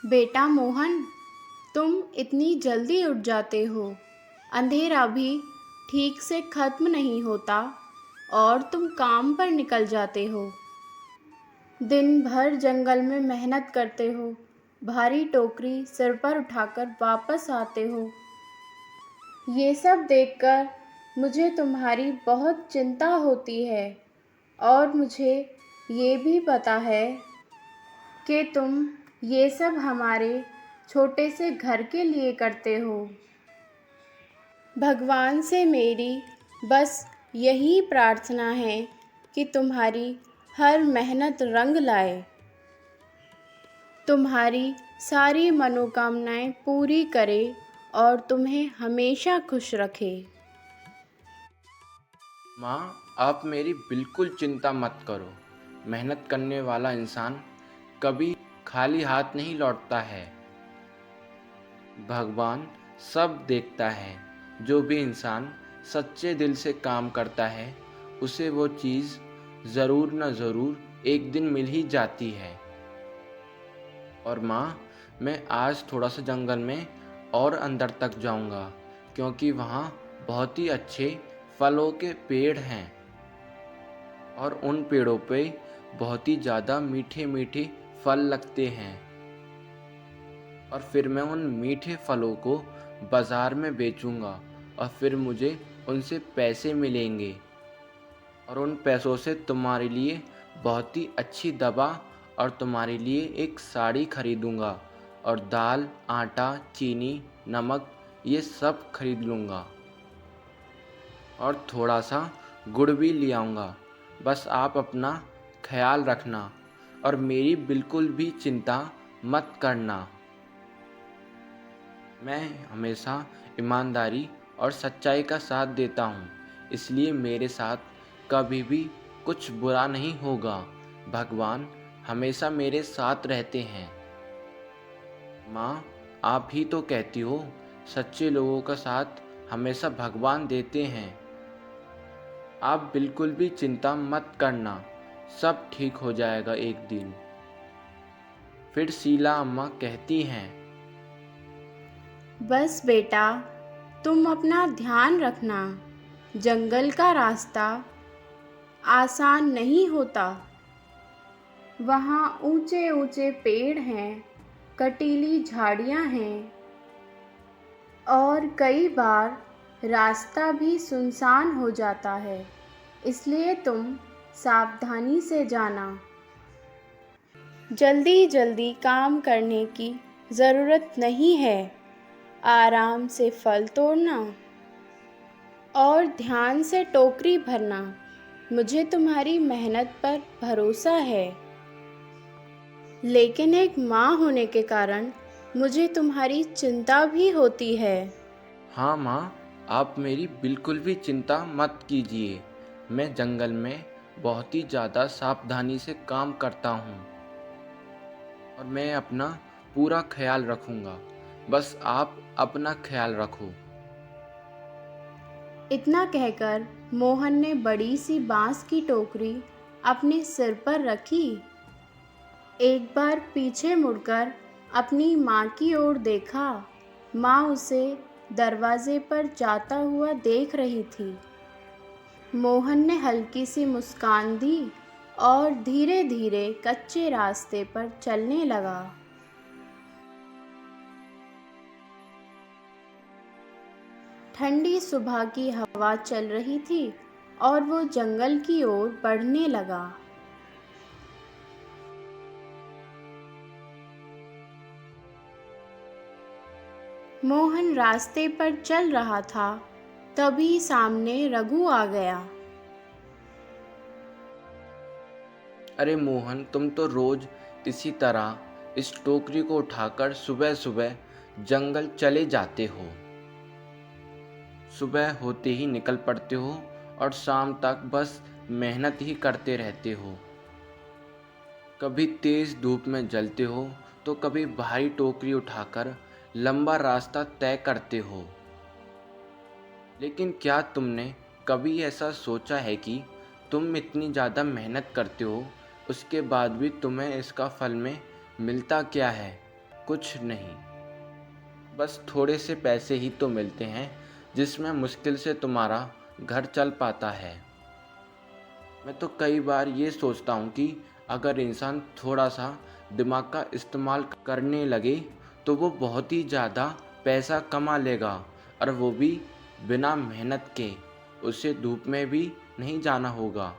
बेटा मोहन, तुम इतनी जल्दी उठ जाते हो। अंधेरा भी ठीक से खत्म नहीं होता और तुम काम पर निकल जाते हो। दिन भर जंगल में मेहनत करते हो, भारी टोकरी सिर पर उठाकर वापस आते हो। ये सब देखकर मुझे तुम्हारी बहुत चिंता होती है और मुझे ये भी पता है कि तुम ये सब हमारे छोटे से घर के लिए करते हो। भगवान से मेरी बस यही प्रार्थना है कि तुम्हारी हर मेहनत रंग लाए, तुम्हारी सारी मनोकामनाएं पूरी करे और तुम्हें हमेशा खुश रखे। माँ, आप मेरी बिल्कुल चिंता मत करो। मेहनत करने वाला इंसान कभी खाली हाथ नहीं लौटता है। भगवान सब देखता है। जो भी इंसान सच्चे दिल से काम करता है, उसे वो चीज़ ज़रूर न ज़रूर एक दिन मिल ही जाती है। और माँ, मैं आज थोड़ा सा जंगल में और अंदर तक जाऊँगा, क्योंकि वहाँ बहुत ही अच्छे फलों के पेड़ हैं और उन पेड़ों पे बहुत ही ज़्यादा मीठे मीठे फल लगते हैं। और फिर मैं उन मीठे फलों को बाज़ार में बेचूँगा और फिर मुझे उनसे पैसे मिलेंगे और उन पैसों से तुम्हारे लिए बहुत ही अच्छी दवा और तुम्हारे लिए एक साड़ी खरीदूँगा और दाल, आटा, चीनी, नमक ये सब खरीद लूँगा और थोड़ा सा गुड़ भी ले आऊँगा। बस आप अपना ख्याल रखना और मेरी बिल्कुल भी चिंता मत करना। मैं हमेशा ईमानदारी और सच्चाई का साथ देता हूँ, इसलिए मेरे साथ कभी भी कुछ बुरा नहीं होगा। भगवान हमेशा मेरे साथ रहते हैं। माँ, आप ही तो कहती हो सच्चे लोगों का साथ हमेशा भगवान देते हैं। आप बिल्कुल भी चिंता मत करना, सब ठीक हो जाएगा एक दिन। फिर शीला अम्मा कहती हैं, बस बेटा, तुम अपना ध्यान रखना। जंगल का रास्ता आसान नहीं होता। वहाँ ऊंचे ऊंचे पेड़ हैं, कटीली झाड़ियाँ हैं और कई बार रास्ता भी सुनसान हो जाता है। इसलिए तुम सावधानी से जाना। जल्दी जल्दी काम करने की ज़रूरत नहीं है। आराम से फल तोड़ना और ध्यान से टोकरी भरना। मुझे तुम्हारी मेहनत पर भरोसा है, लेकिन एक माँ होने के कारण मुझे तुम्हारी चिंता भी होती है। हाँ माँ, आप मेरी बिल्कुल भी चिंता मत कीजिए। मैं जंगल में बहुत ही ज़्यादा सावधानी से काम करता हूँ और मैं अपना पूरा ख्याल रखूँगा। बस आप अपना ख्याल रखो। इतना कहकर मोहन ने बड़ी सी बांस की टोकरी अपने सिर पर रखी। एक बार पीछे मुड़कर अपनी माँ की ओर देखा। माँ उसे दरवाजे पर जाता हुआ देख रही थी। मोहन ने हल्की सी मुस्कान दी और धीरे धीरे कच्चे रास्ते पर चलने लगा। ठंडी सुबह की हवा चल रही थी और वो जंगल की ओर बढ़ने लगा। मोहन रास्ते पर चल रहा था, तभी सामने रघु आ गया। अरे मोहन, तुम तो रोज़ इसी तरह इस टोकरी को उठाकर सुबह सुबह जंगल चले जाते हो। सुबह होते ही निकल पड़ते हो और शाम तक बस मेहनत ही करते रहते हो। कभी तेज़ धूप में जलते हो तो कभी भारी टोकरी उठाकर लंबा रास्ता तय करते हो। लेकिन क्या तुमने कभी ऐसा सोचा है कि तुम इतनी ज़्यादा मेहनत करते हो, उसके बाद भी तुम्हें इसका फल में मिलता क्या है? कुछ नहीं, बस थोड़े से पैसे ही तो मिलते हैं जिसमें मुश्किल से तुम्हारा घर चल पाता है। मैं तो कई बार ये सोचता हूँ कि अगर इंसान थोड़ा सा दिमाग का इस्तेमाल करने लगे तो वो बहुत ही ज़्यादा पैसा कमा लेगा, और वो भी बिना मेहनत के। उसे धूप में भी नहीं जाना होगा,